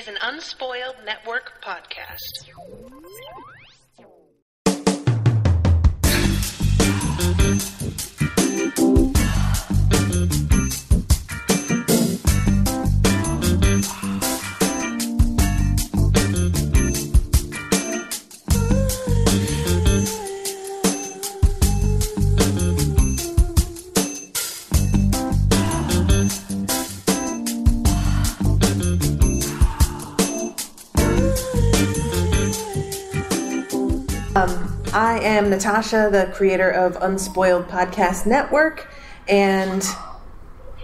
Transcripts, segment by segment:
is an Unspoiled Network podcast. I am Natasha, the creator of Unspoiled Podcast Network, and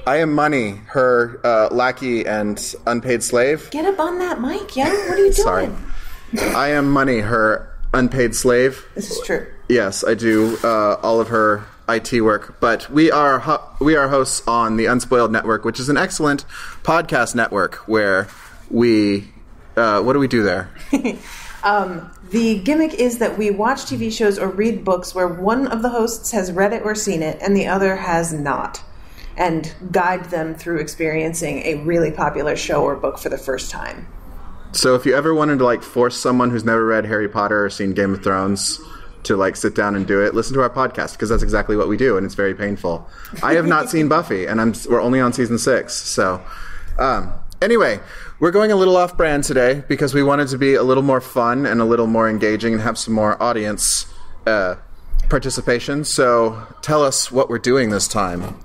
I am Money, her lackey and unpaid slave. Get up on that mic, yeah? What are you doing? Sorry. I am Money, her unpaid slave. This is true. Yes, I do all of her IT work, but we are hosts on the Unspoiled Network, which is an excellent podcast network where we what do we do there? The gimmick is that we watch TV shows or read books where one of the hosts has read it or seen it and the other has not, and guide them through experiencing a really popular show or book for the first time. So if you ever wanted to force someone who's never read Harry Potter or seen Game of Thrones to sit down and do it, listen to our podcast, because that's exactly what we do, and it's very painful. I have not seen Buffy, and we're only on season 6. So anyway, we're going a little off-brand today because we wanted to be a little more fun and a little more engaging and have some more audience participation. So tell us what we're doing this time.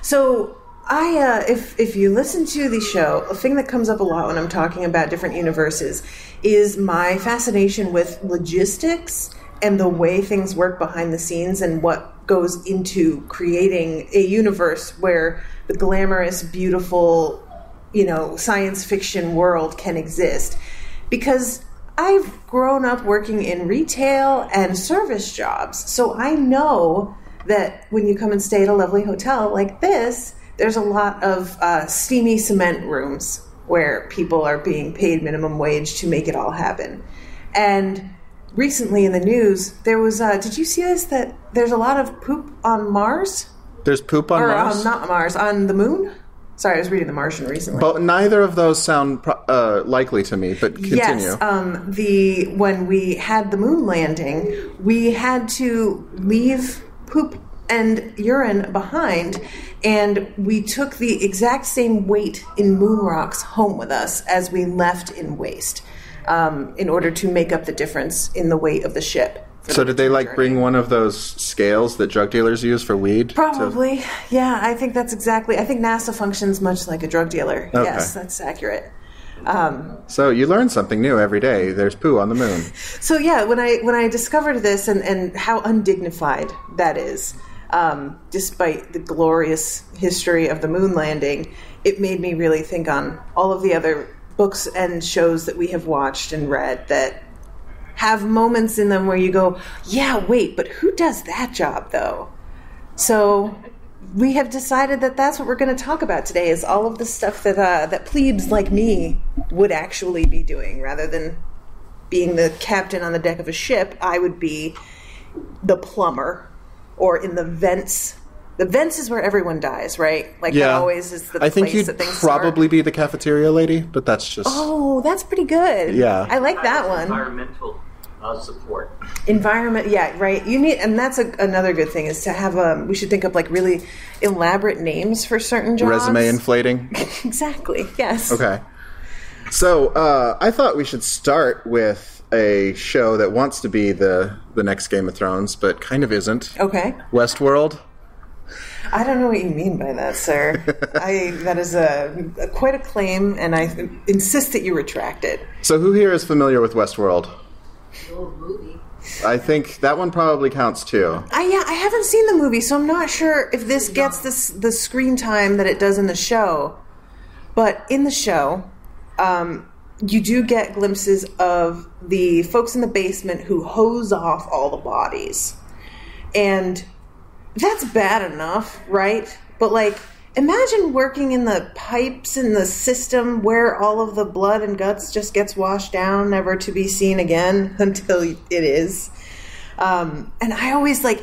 So if you listen to the show, a thing that comes up a lot when I'm talking about different universes is my fascination with logistics and the way things work behind the scenes and what goes into creating a universe where the glamorous, beautiful, science fiction world can exist. Because I've grown up working in retail and service jobs, so I know that when you come and stay at a lovely hotel like this, there's a lot of steamy cement rooms where people are being paid minimum wage to make it all happen. And recently in the news, there was, did you see this, that there's a lot of poop on Mars? There's poop on Mars? Not Mars, on the moon? Sorry, I was reading The Martian recently. But neither of those sound likely to me, but continue. Yes, when we had the moon landing, we had to leave poop and urine behind, and we took the exact same weight in moon rocks home with us as we left in waste, in order to make up the difference in the weight of the ship. So did they bring one of those scales that drug dealers use for weed? Probably. Yeah, I think that's exactly. I think NASA functions much like a drug dealer. Okay. Yes, that's accurate. So you learn something new every day. There's poo on the moon. So yeah, when I discovered this and how undignified that is, despite the glorious history of the moon landing, it made me really think on all of the other books and shows that we have watched and read that have moments in them where you go, yeah, wait, but who does that job, though? So we have decided that that's what we're going to talk about today, is all of the stuff that plebes like me would actually be doing. Rather than being the captain on the deck of a ship, I would be the plumber, or in the vents. The vents is where everyone dies, right? That always is the place that things start. I think you'd probably be the cafeteria lady, but that's just... Oh, that's pretty good. Yeah. I like that one. Environmental support. Environment, yeah, right. You need, and that's another good thing, is to have we should think of really elaborate names for certain jobs. Resume inflating. Exactly, yes. Okay. So, I thought we should start with a show that wants to be the next Game of Thrones, but kind of isn't. Okay. Westworld. I don't know what you mean by that, sir. That is quite a claim, and I insist that you retract it. So who here is familiar with Westworld? The old movie. I think that one probably counts too. I haven't seen the movie, so I'm not sure if this gets the screen time that it does in the show. But in the show, you do get glimpses of the folks in the basement who hose off all the bodies. And that's bad enough, right? But imagine working in the pipes in the system where all of the blood and guts just gets washed down, never to be seen again until it is. And I always I'm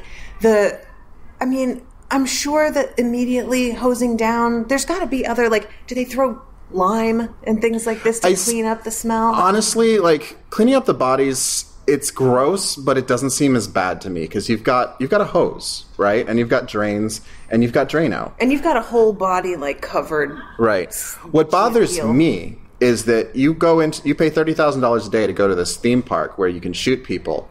sure that immediately hosing down, there's got to be other, do they throw lime and things like this to clean up the smell? Honestly, like, cleaning up the bodies, it's gross, but it doesn't seem as bad to me because you've got a hose, right? And you've got drains, and you've got Drano. And you've got a whole body, like, covered. Right. What bothers me is that you pay $30,000 a day to go to this theme park where you can shoot people.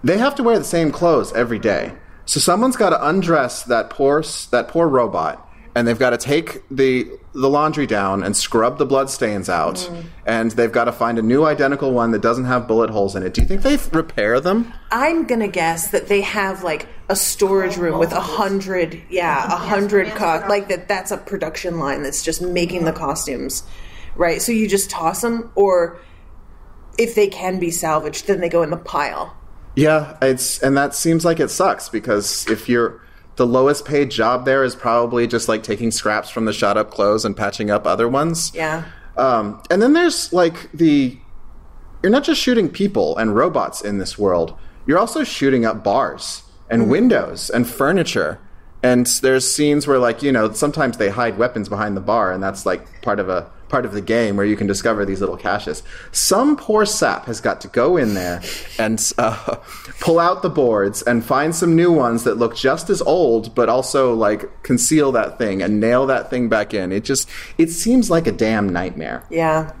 They have to wear the same clothes every day. So someone's got to undress that poor robot, and they've got to take the laundry down and scrub the blood stains out, and they've got to find a new identical one that doesn't have bullet holes in it. Do you think they repair them? I'm going to guess that they have, like, a storage room with 100 like that's a production line that's just making the costumes, right? So you just toss them, or if they can be salvaged, then they go in the pile. Yeah, and that seems like it sucks, because if the lowest paid job there is probably just like taking scraps from the shot up clothes and patching up other ones. Yeah. And then there's like you're not just shooting people and robots in this world. You're also shooting up bars and windows and furniture. And there's scenes where, like, sometimes they hide weapons behind the bar, and that's like part of the game where you can discover these little caches. Some poor sap has got to go in there and pull out the boards and find some new ones that look just as old, but also like conceal that thing and nail that thing back in. It seems like a damn nightmare. Yeah.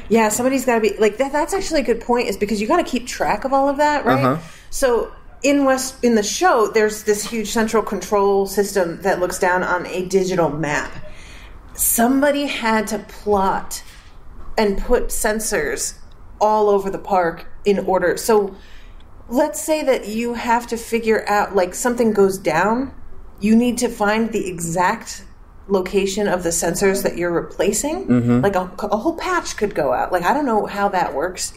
Yeah, somebody's got to be like that. That's actually a good point, is because you got to keep track of all of that, right? Uh-huh. So in the show, there's this huge central control system that looks down on a digital map. Somebody had to plot and put sensors all over the park in order. So let's say that you have to figure out, like, something goes down. You need to find the exact location of the sensors that you're replacing. Mm-hmm. Like a whole patch could go out. Like, I don't know how that works,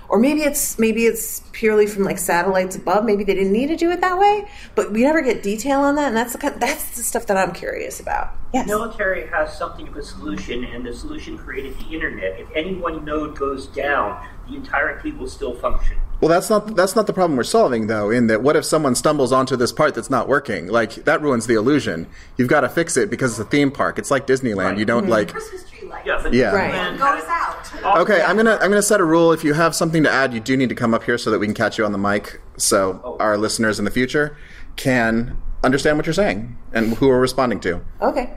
Or maybe it's purely from, like, satellites above. Maybe they didn't need to do it that way, but we never get detail on that, and that's the stuff that I'm curious about. Yes. The military has something of a solution, and the solution created the internet. If any one node goes down, the entirety will still function. Well, that's not the problem we're solving, though, in that what if someone stumbles onto this part that's not working? Like, that ruins the illusion. You've got to fix it because it's a theme park. It's like Disneyland. Right. You don't, like... Christmas tree lights. Yeah. Right. It goes out. Okay, I'm gonna set a rule. If you have something to add, you do need to come up here so that we can catch you on the mic, so our listeners in the future can understand what you're saying and who we're responding to. Okay.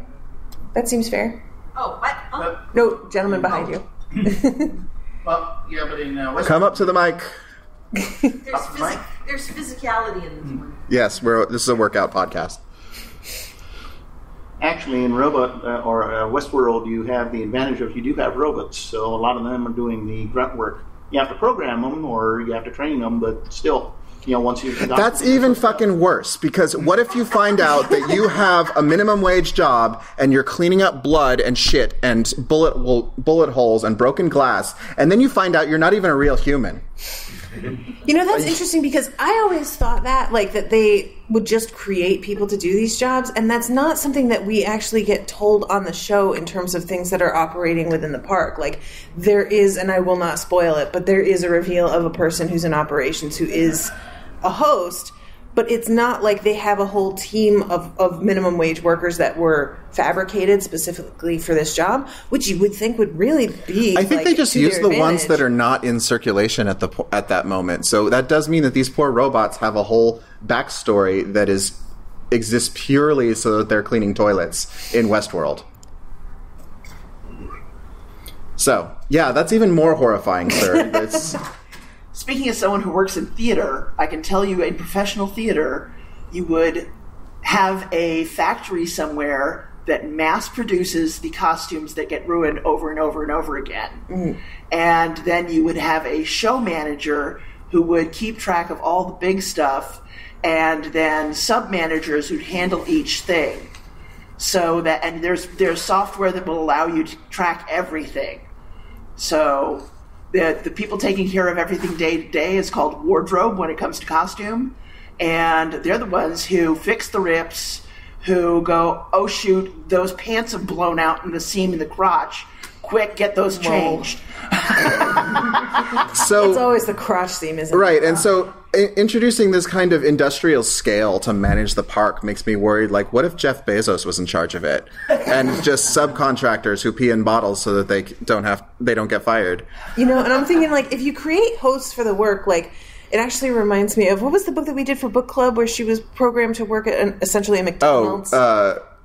That seems fair. Oh, what? Oh. No, gentleman behind you. Well, yeah, but in Come up to the mic. There's physicality in this one. Yes, this is a workout podcast. Actually, in Robot Westworld, you have the advantage of you do have robots, so a lot of them are doing the grunt work. You have to program them or you have to train them, but still, once you've got That's even fucking worse, because what if you find out that you have a minimum wage job and you're cleaning up blood and shit and bullet holes and broken glass, and then you find out you're not even a real human? That's interesting, because I always thought that they would just create people to do these jobs, and that's not something that we actually get told on the show in terms of things that are operating within the park. Like, there is, and I will not spoil it, but there is a reveal of a person who's in operations who is a host, but it's not like they have a whole team of minimum wage workers that were fabricated specifically for this job, which you would think would really be. I think they just use the ones that are not in circulation at that moment. So that does mean that these poor robots have a whole backstory that exists purely so that they're cleaning toilets in Westworld. So, yeah, that's even more horrifying, sir. Speaking as someone who works in theater, I can tell you in professional theater, you would have a factory somewhere that mass produces the costumes that get ruined over and over and over again. Mm. And then you would have a show manager who would keep track of all the big stuff, and then sub-managers who'd handle each thing. So that, and there's software that will allow you to track everything. So the people taking care of everything day to day is called wardrobe when it comes to costume, and they're the ones who fix the rips, who go, oh shoot, those pants have blown out in the seam in the crotch. Quick, get those changed. So it's always the crotch seam, isn't it? Right, and so Introducing this kind of industrial scale to manage the park makes me worried. Like, what if Jeff Bezos was in charge of it, and just subcontractors who pee in bottles so that they don't get fired? And I'm thinking, like, if you create hosts for the work, like, it actually reminds me of, what was the book that we did for book club where she was programmed to work at essentially a McDonald's?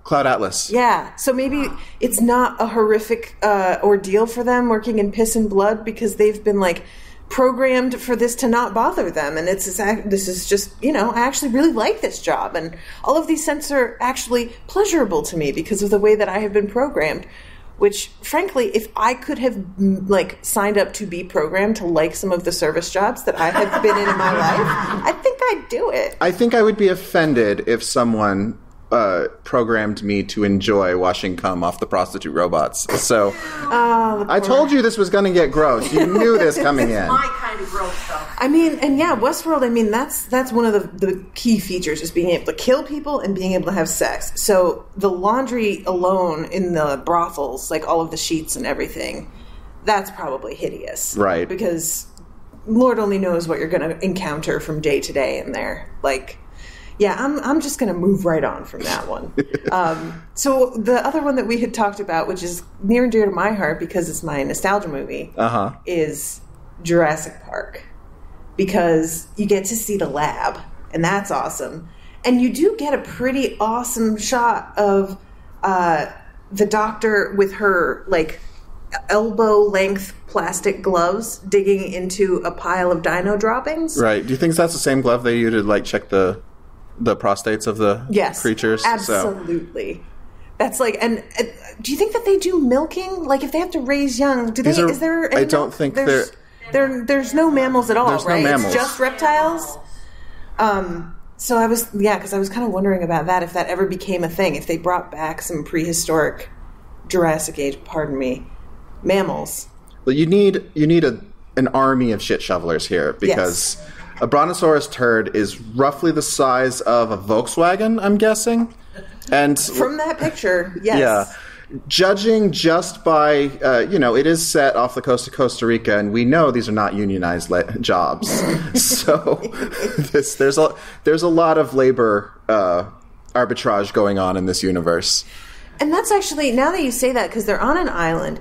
Cloud Atlas. Yeah, so maybe it's not a horrific ordeal for them working in piss and blood because they've been, like, programmed for this to not bother them, and this is just, I actually really like this job, and all of these scents are actually pleasurable to me because of the way that I have been programmed, which, frankly, if I could have, like, signed up to be programmed to like some of the service jobs that I have been in my life, I think I'd do it. I think I would be offended if someone programmed me to enjoy washing cum off the prostitute robots. So I told you this was going to get gross. You knew this coming in. My kind of gross stuff. I mean, and yeah, Westworld, I mean, that's one of the key features is being able to kill people and being able to have sex. So the laundry alone in the brothels, like all of the sheets and everything, that's probably hideous. Right. Because Lord only knows what you're going to encounter from day to day in there. Like, yeah, I'm just going to move right on from that one. So the other one that we had talked about, which is near and dear to my heart because it's my nostalgia movie, is Jurassic Park. Because you get to see the lab, and that's awesome. And you do get a pretty awesome shot of the doctor with her, like, elbow-length plastic gloves digging into a pile of dino droppings. Right. Do you think that's the same glove they use to, like, check the prostates of the creatures? Absolutely. So. That's like, and do you think that they do milking? Like, if they have to raise young, do they? Is there? I don't think there's no mammals at all, there's right? No mammals. It's just reptiles. So I was, because I was kind of wondering about that, if that ever became a thing, if they brought back some prehistoric Jurassic Age, mammals. Well, you need an army of shit shovelers here because. Yes. A brontosaurus turd is roughly the size of a Volkswagen, I'm guessing. And from that picture, yes. Yeah. Judging just by, it is set off the coast of Costa Rica, and we know these are not unionized jobs. So there's a lot of labor arbitrage going on in this universe. And that's actually, now that you say that, because they're on an island,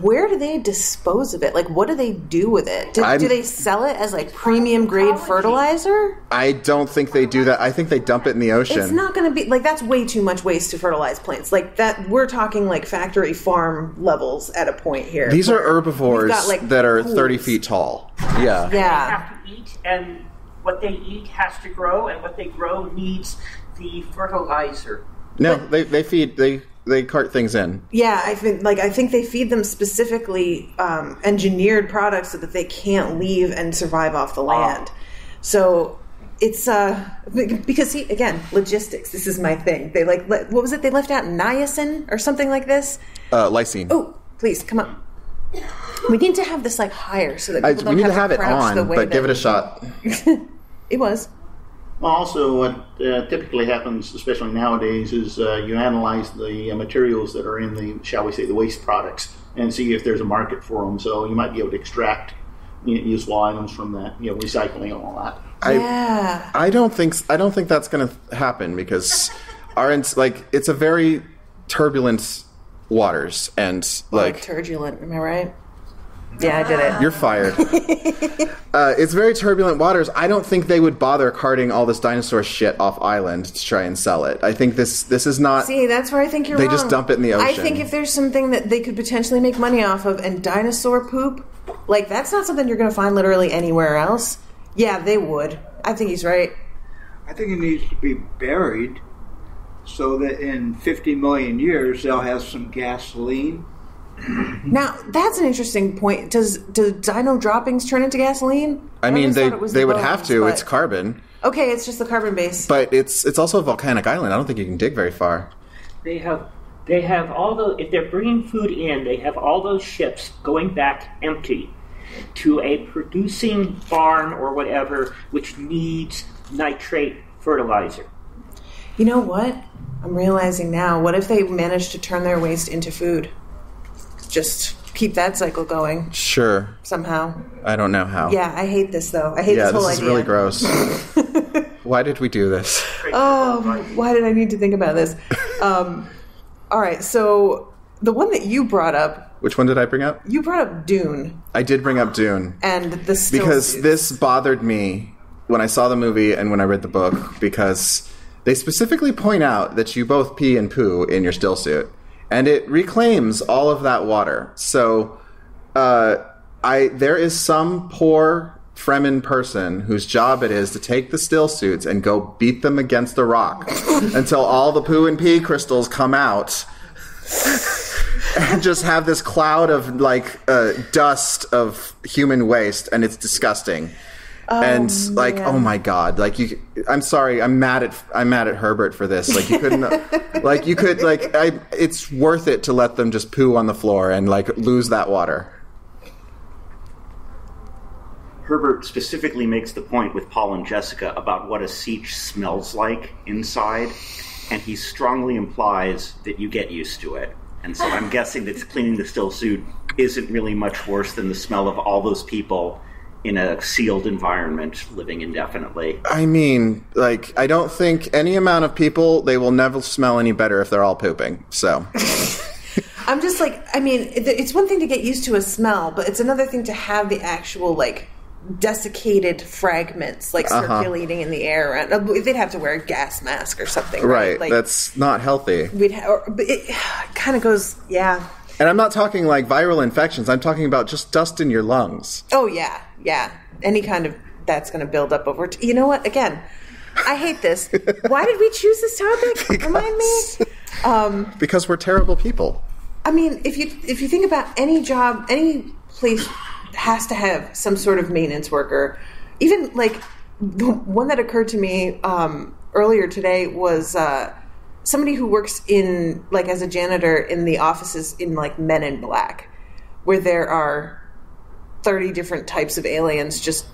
where do they dispose of it? Like, what do they do with it? Do they sell it as, like, premium grade fertilizer? I don't think they do that. I think they dump it in the ocean. It's not going to be, like, that's way too much waste to fertilize plants. Like, that, we're talking, like, factory farm levels at a point here. These are herbivores that are 30 feet tall. Yeah. They have to eat, and what they eat has to grow, and what they grow needs the fertilizer. No, they cart things in. Yeah, I think they feed them specifically engineered products so that they can't leave and survive off the land. So it's because again, logistics. This is my thing. They what was it? They left out niacin or something like this. Lysine. Oh, please come up. We need to have this like higher so that people don't we need have to have it on, but give it a shot. It was. Well, also, what typically happens, especially nowadays, is you analyze the materials that are in the, shall we say, the waste products, and see if there's a market for them. So you might be able to extract useful items from that, recycling and all that. I don't think that's going to happen because it's a very turbulent waters and turbulent. Am I right? Yeah, I did it. You're fired. It's very turbulent waters. I don't think they would bother carting all this dinosaur shit off island to try and sell it. I think this is not... See, that's where I think you're wrong. They just dump it in the ocean. I think if there's something that they could potentially make money off of, and dinosaur poop, like, that's not something you're going to find literally anywhere else. Yeah, they would. I think he's right. I think it needs to be buried so that in 50 million years they'll have some gasoline. Now, that's an interesting point. Do dino droppings turn into gasoline? I mean, they would have to. It's carbon. Okay, it's just the carbon base. But it's also a volcanic island. I don't think you can dig very far. They have all the, if they're bringing food in, they have all those ships going back empty to a producing farm or whatever, which needs nitrate fertilizer. You know what? I'm realizing now, what if they managed to turn their waste into food? Just keep that cycle going Sure. somehow. I don't know how. Yeah, I hate this though. I hate this whole this is idea. really gross. Why did we do this? Oh, why did I need to think about this? All right, so the one that you brought up. Which one did I bring up? You brought up Dune. I did bring up Dune. And the still because suits. this bothered me when I saw the movie and when I read the book, because they specifically point out that you both pee and poo in your still suit, and it reclaims all of that water. So there is some poor Fremen person whose job it is to take the still suits and go beat them against the rock until all the poo and pee crystals come out. And just have this cloud of dust of human waste, and it's disgusting. Oh my god! I'm sorry. I'm mad at Herbert for this. Like, you couldn't. It's worth it to let them just poo on the floor and lose that water. Herbert specifically makes the point with Paul and Jessica about what a siege smells like inside, and he strongly implies that you get used to it. And so I'm guessing that cleaning the still suit isn't really much worse than the smell of all those people in a sealed environment living indefinitely. I mean, I don't think any amount of people, they will never smell any better if they're all pooping. So I'm just it's one thing to get used to a smell, but it's another thing to have the actual desiccated fragments circulating in the air. They'd have to wear a gas mask or something, right? That's not healthy. But it kind of goes, yeah. And I'm not talking viral infections. I'm talking about just dust in your lungs. Oh yeah. Any kind of that's going to build up over. You know what? Again, I hate this. Why did we choose this topic? Remind me. Because we're terrible people. I mean, if you think about any job, any place has to have some sort of maintenance worker. Even the one that occurred to me earlier today was somebody who works in as a janitor in the offices in Men in Black, where there are 30 different types of aliens just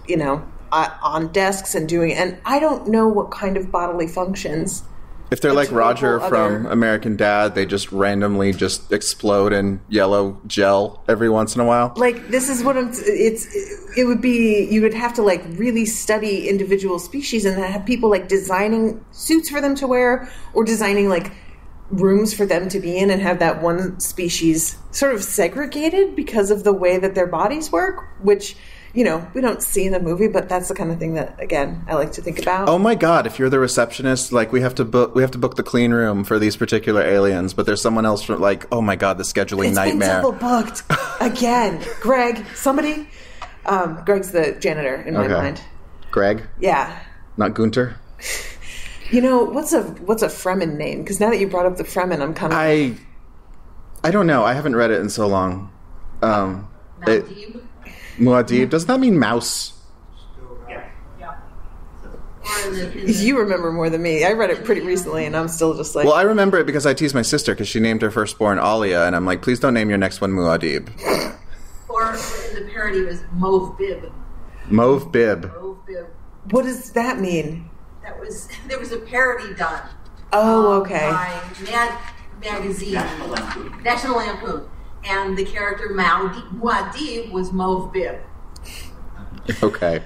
on desks and I don't know what kind of bodily functions. If they're like Roger from American Dad, they just randomly just explode in yellow gel every once in a while. This is what it would be. You would have to really study individual species and have people designing suits for them to wear, or designing rooms for them to be in, and have that one species sort of segregated because of the way that their bodies work, which we don't see in the movie, but that's the kind of thing that, again, I like to think about. Oh my god, if you're the receptionist, we have to book the clean room for these particular aliens, but there's someone else from oh my god, the scheduling nightmare. It's been double booked again. Greg, somebody. Greg's the janitor in my mind. Greg? Yeah. Not Gunter? What's a Fremen name? Because now that you brought up the Fremen, I'm kind of... I don't know. I haven't read it in so long. Muad'Dib. Doesn't that mean mouse? Yeah. You remember more than me. I read it pretty recently, and I'm still just Well, I remember it because I teased my sister because she named her firstborn Alia, and I'm like, please don't name your next one Muad'Dib. Or in the parody was Mauve Bib. Mauve Bib. Mauve Bib. What does that mean? There was a parody done. Oh, okay. By Mad Magazine. National Lampoon. And the character Muad'Dib was Mauve Bib. Okay.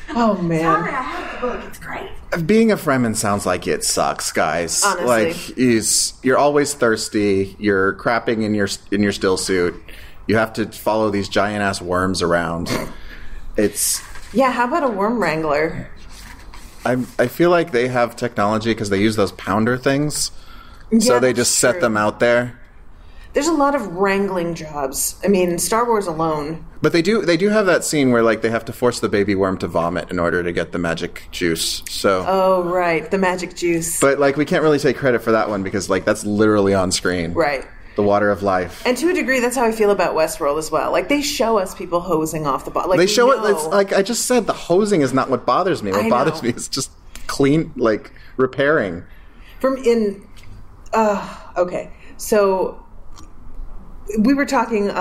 Oh, man. Sorry, I have the book. It's great. Being a Fremen sounds like it sucks, guys. Honestly. You're always thirsty. You're crapping in your still suit. You have to follow these giant-ass worms around. Yeah, how about a worm wrangler? I feel like they have technology because they use those pounder things. Yeah, so they just set them out there. There's a lot of wrangling jobs. I mean, Star Wars alone. But they do have that scene where they have to force the baby worm to vomit in order to get the magic juice. So oh, right, the magic juice. But we can't really take credit for that one because that's literally on screen. Right. The water of life. And to a degree, that's how I feel about Westworld as well. They show us people hosing off the bottom. They show it. It's I just said, the hosing is not what bothers me. What bothers me is just clean, repairing. Okay, so we were talking.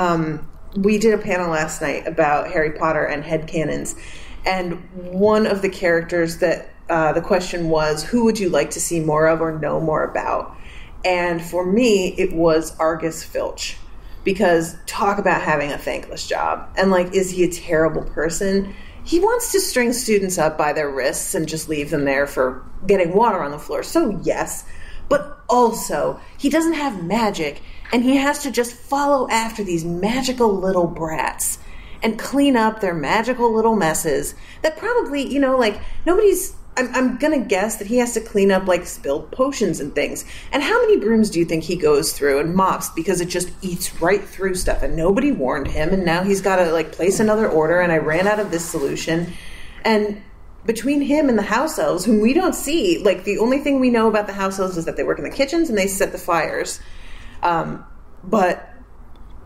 We did a panel last night about Harry Potter and headcanons, and one of the characters that the question was, who would you like to see more of or know more about? And for me, it was Argus Filch. because talk about having a thankless job. And, like, is he a terrible person? He wants to string students up by their wrists and just leave them there for getting water on the floor. So, yes. But also, he doesn't have magic, and he has to just follow after these magical little brats and clean up their magical little messes that probably, you know, like, nobody's... I'm going to guess that he has to clean up, like, spilled potions and things. And how many brooms do you think he goes through and mops because it just eats right through stuff and nobody warned him and now he's got to, like, place another order and I ran out of this solution. And between him and the house elves, whom we don't see, like, the only thing we know about the house elves is that they work in the kitchens and they set the fires. But...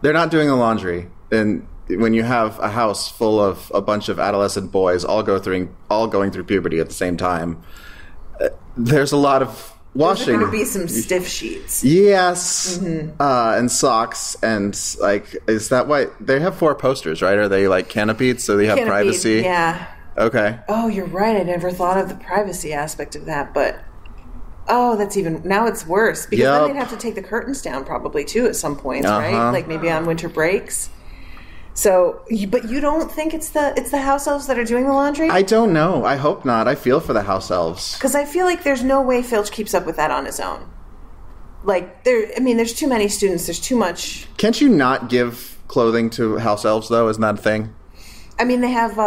They're not doing the laundry. And... when you have a house full of a bunch of adolescent boys all going through puberty at the same time, there's a lot of washing. There's going to be some stiff sheets. Yes, and socks, and, like, is that why they have 4 posters? Right? Are they, like, canopied so they have privacy? Yeah. Okay. Oh, you're right. I never thought of the privacy aspect of that, but that's even now it's worse because then they'd have to take the curtains down probably too at some points, right? Like maybe on winter breaks. So, but you don't think it's the house elves that are doing the laundry? I don't know. I hope not. I feel for the house elves. Because I feel like there's no way Filch keeps up with that on his own. Like, there's too many students. There's too much. Can't you not give clothing to house elves, though? Isn't that a thing? I mean, they have,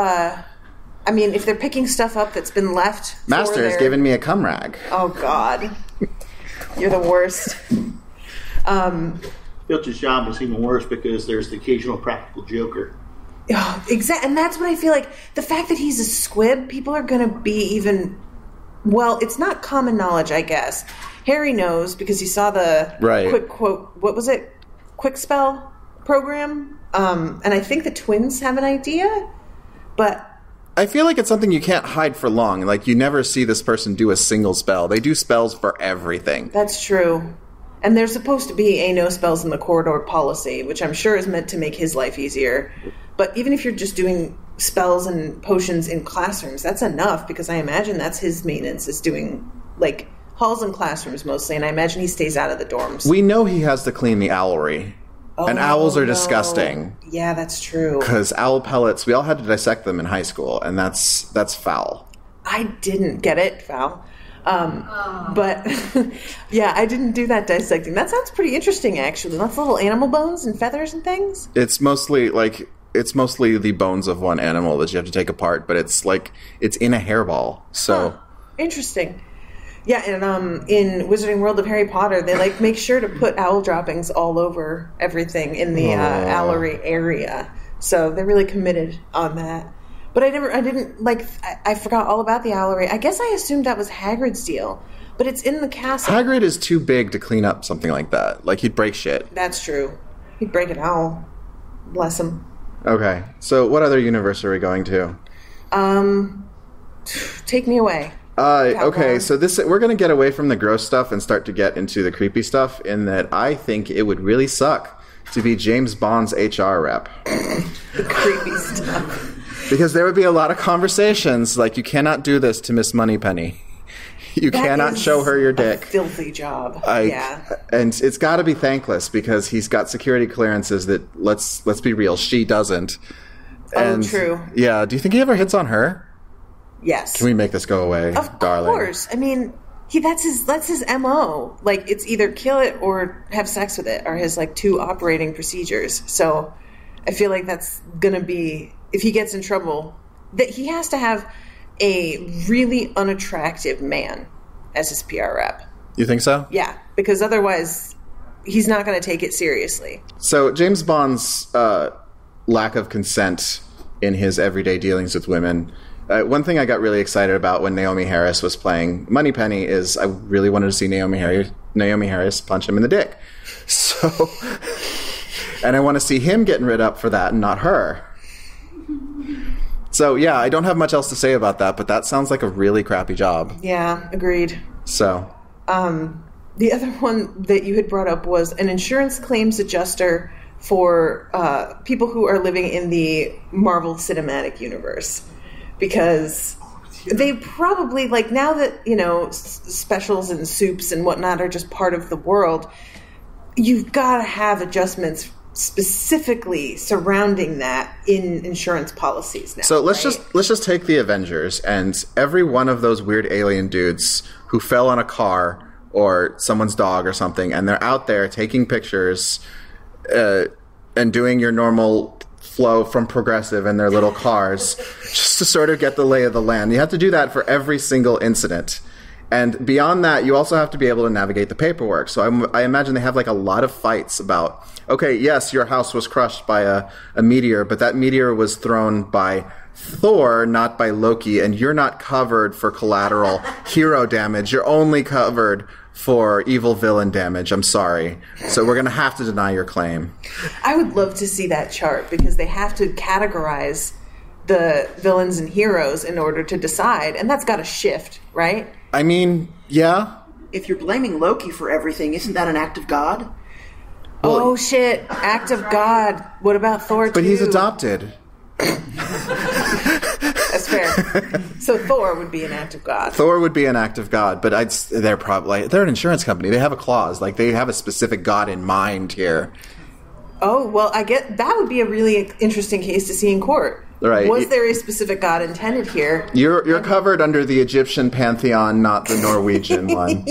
if they're picking stuff up that's been left. Master has given me a cum rag. Oh, God. You're the worst. Filch's job is even worse because there's the occasional practical joker. Oh, exactly, and that's what I feel like. The fact that he's a squib, people are going to be even... Well, it's not common knowledge, I guess. Harry knows because he saw the quick spell program, and I think the twins have an idea, but... I feel like it's something you can't hide for long. Like, you never see this person do a single spell. They do spells for everything. That's true. And there's supposed to be a no spells in the corridor policy, which I'm sure is meant to make his life easier. But even if you're just doing spells and potions in classrooms, that's enough, because I imagine that's his maintenance, is doing, like, halls and classrooms mostly, and I imagine he stays out of the dorms. We know he has to clean the owlery. And owls are disgusting. Yeah, that's true. Because owl pellets, we all had to dissect them in high school, and that's foul. I didn't get it, foul. But, yeah, I didn't do that dissecting. That sounds pretty interesting, actually. Lots of little animal bones and feathers and things. It's mostly the bones of one animal that you have to take apart, but it's in a hairball. So interesting. Yeah, and in Wizarding World of Harry Potter, they make sure to put owl droppings all over everything in the owlery area. So they're really committed on that. But I forgot all about the owlery. I guess I assumed that was Hagrid's deal, but it's in the castle. Hagrid is too big to clean up something like that. Like, he'd break shit. That's true. He'd break an owl. Bless him. Okay, so what other universe are we going to? Take me away. Okay, so we're going to get away from the gross stuff and start to get into the creepy stuff, in that I think it would really suck to be James Bond's HR rep. The creepy stuff. Because there would be a lot of conversations, like, you cannot do this to Miss Moneypenny. You cannot show her your dick. A filthy job. Yeah. And it's got to be thankless, because he's got security clearances that, let's be real, she doesn't. And, true. Yeah, do you think he ever hits on her? Yes. Can we make this go away, darling? Of course. I mean, that's his MO. Like, it's either kill it or have sex with it, are his, 2 operating procedures. So I feel like that's going to be, if he gets in trouble, that he has to have a really unattractive man as his PR rep. You think so? Yeah, because otherwise he's not going to take it seriously. So James Bond's lack of consent in his everyday dealings with women. One thing I got really excited about when Naomi Harris was playing Moneypenny is I really wanted to see Naomi Harris punch him in the dick. So, and I want to see him getting rid up for that and not her. So, yeah, I don't have much else to say about that, but that sounds like a really crappy job. Yeah, agreed. So. The other one that you had brought up was an insurance claims adjuster for people who are living in the Marvel Cinematic Universe. Because they probably, now that, specials and soups and whatnot are just part of the world, you've got to have adjustments specifically surrounding that in insurance policies now. So let's just take the Avengers, and every one of those weird alien dudes who fell on a car or someone's dog or something, and they're out there taking pictures and doing your normal flow from Progressive in their little cars just to sort of get the lay of the land. You have to do that for every single incident. And beyond that, you also have to be able to navigate the paperwork. So I imagine they have like a lot of fights about, okay, yes, your house was crushed by a meteor, but that meteor was thrown by Thor, not by Loki, and you're not covered for collateral hero damage. You're only covered for evil villain damage. I'm sorry. So we're going to have to deny your claim. I would love to see that chart, because they have to categorize the villains and heroes in order to decide, and that's got to shift, right? I mean, yeah. If you're blaming Loki for everything, isn't that an act of God? Oh, shit. Act of God. What about Thor, too? But he's adopted. That's fair. So Thor would be an act of God. Thor would be an act of God, but they're an insurance company. They have a clause. Like, they have a specific God in mind here. Oh, well, I get that would be a really interesting case to see in court. Right. Was there a specific God intended here? You're covered under the Egyptian pantheon, not the Norwegian one.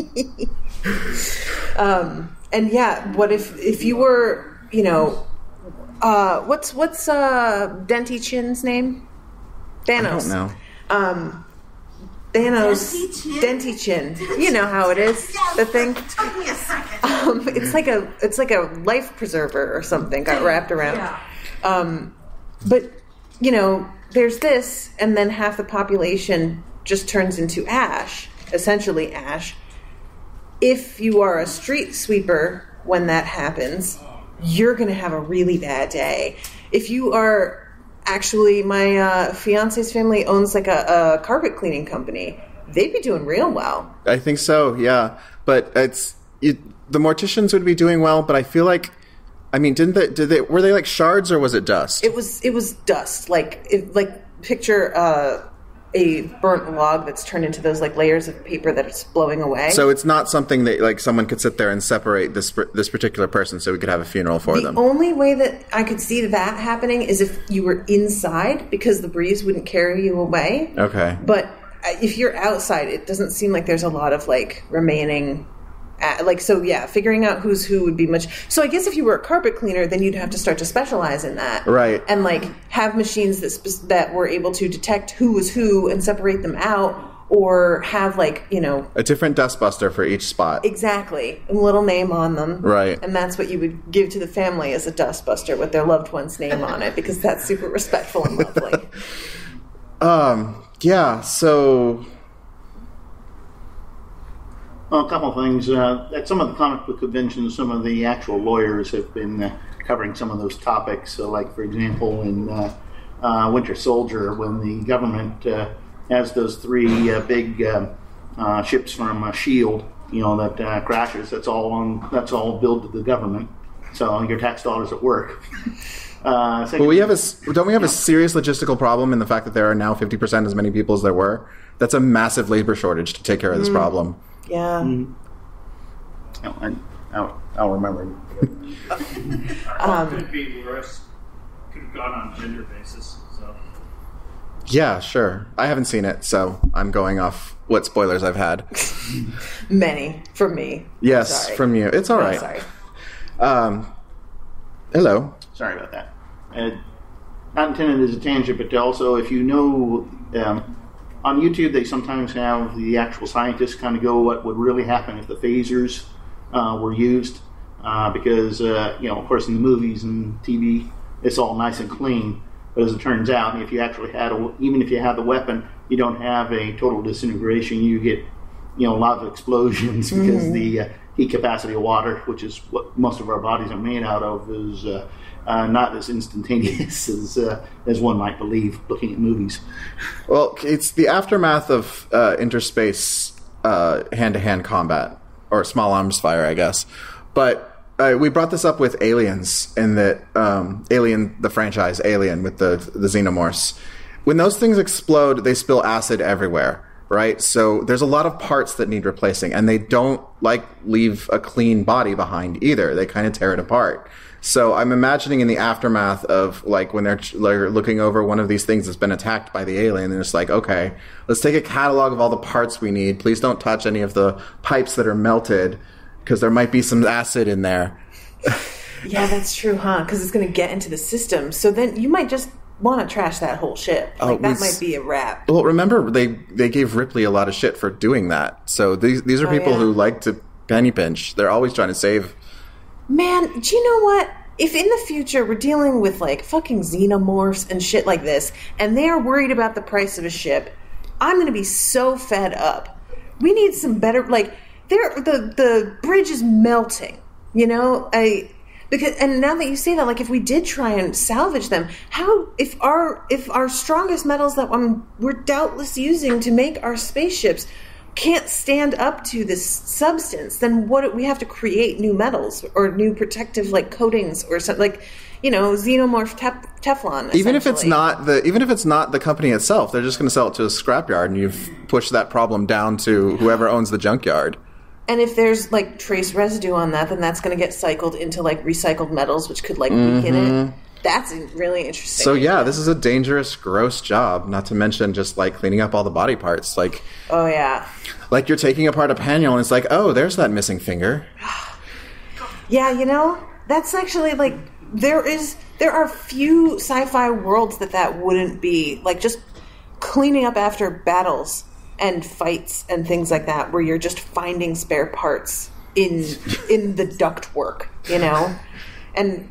And yeah, what if you were, what's Denty Chin's name? Thanos. I don't know. Thanos. Denty Chin. You know how it is. Yes, the thing. took me a second. It's like a life preserver or something got wrapped around. Yeah. But there's this, and then half the population just turns into ash, essentially ash. If you are a street sweeper when that happens, you're going to have a really bad day. If you are actually, my fiance's family owns like a carpet cleaning company. They'd be doing real well. I think so, yeah. But the morticians would be doing well, but I feel like, I mean, were they like shards, or was it dust? It was dust. Picture a burnt log that's turned into those like layers of paper that it's blowing away. So it's not something that like someone could sit there and separate this particular person so we could have a funeral for them. The only way that I could see that happening is if you were inside, because the breeze wouldn't carry you away. Okay. But if you're outside, it doesn't seem like there's a lot of like remaining. Figuring out who's who would be much. So I guess if you were a carpet cleaner, then you'd have to start to specialize in that, right? And like have machines that were able to detect who was who and separate them out, or have a different dustbuster for each spot. Exactly, a little name on them, right? And that's what you would give to the family as a dustbuster with their loved one's name on it, because that's super respectful and lovely. Yeah. So. Well, a couple of things. At some of the comic book conventions, some of the actual lawyers have been covering some of those topics. So, like, for example, in Winter Soldier, when the government has those three big ships from S.H.I.E.L.D., that crashes, that's all billed to the government. So your tax dollars at work. But don't we have a serious logistical problem in the fact that there are now 50% as many people as there were? That's a massive labor shortage to take care of this problem. Yeah. I'll remember. Could be worse. Could have gone on gender basis. So. Yeah, sure. I haven't seen it, so I'm going off what spoilers I've had. Many from me. Yes, from you. It's all right. Sorry. Hello. Sorry about that. Not intended as a tangent, but also if on YouTube, they sometimes have the actual scientists kind of go what would really happen if the phasers were used, because of course, in the movies and TV, it's all nice and clean. But as it turns out, if you actually even if you have the weapon, you don't have a total disintegration. You get a lot of explosions because the heat capacity of water, which is what most of our bodies are made out of, is not as instantaneous as one might believe looking at movies. Well, it's the aftermath of interspace hand-to-hand combat, or small arms fire, I guess. But we brought this up with Aliens, in that Alien, the franchise Alien with the xenomorphs. When those things explode, they spill acid everywhere, right? So there's a lot of parts that need replacing, and they don't leave a clean body behind either. They kind of tear it apart. So I'm imagining in the aftermath of like when they're looking over one of these things that's been attacked by the alien, they're just like, okay, let's take a catalog of all the parts we need. Please don't touch any of the pipes that are melted because there might be some acid in there. Yeah, that's true, huh? Because it's going to get into the system. So then you might just want to trash that whole ship. Like, that might be a wrap. Well, remember, they gave Ripley a lot of shit for doing that. So these are people who like to penny pinch. They're always trying to save. Man, do you know what? If in the future we're dealing with, like, fucking xenomorphs and shit like this, and they're worried about the price of a ship, I'm going to be so fed up. We need some better, like, the bridge is melting, you know? And now that you say that, like, if we did try and salvage them, if our strongest metals that we're doubtless using to make our spaceships can't stand up to this substance, then we have to create new metals or new protective, like, coatings or something, like, you know, xenomorph Teflon. Even if it's not the company itself, they're just going to sell it to a scrapyard, and you've pushed that problem down to whoever owns the junkyard. And if there's, like, trace residue on that, then that's going to get cycled into, like, recycled metals, which could, like, weaken it. That's really interesting. So, yeah, this is a dangerous, gross job, not to mention just, like, cleaning up all the body parts. Like, oh, yeah. Like, you're taking apart a panel, and it's like, oh, there's that missing finger. Yeah, you know, that's actually, like, there are few sci-fi worlds that wouldn't be, like, just cleaning up after battles and fights and things like that, where you're just finding spare parts in the ductwork, you know. And